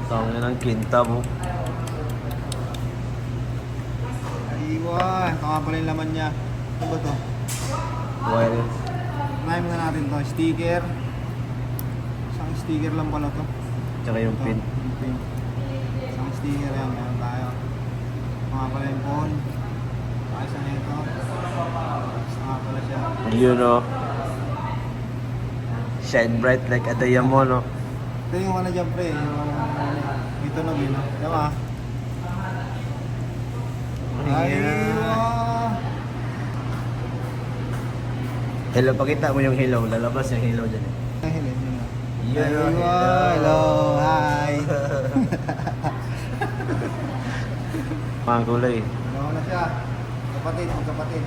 Tangin ng kinta mo. Aywa, ito nga pala yung laman niya. Ano ba to? Wireless. Unahin muna natin to. Sticker. Isang sticker lang pala to. Tsaka yung Ito, pin. yung pin. Isang sticker yan. Meron tayo. Ito nga pala yung phone. Ayos na ito. Ayos na nga pala siya. You know. Shine bright like a diamond, no? Ito yung ano dyan pre. Yung may tunog yun. Diba? Aywa. Hello, pakita mo yung hello. Lalabas yung hello dyan. Hello, hello. Hello, Aywa, hello, hi. Mga kulay. Ano na siya? Kapatid, magkapatid.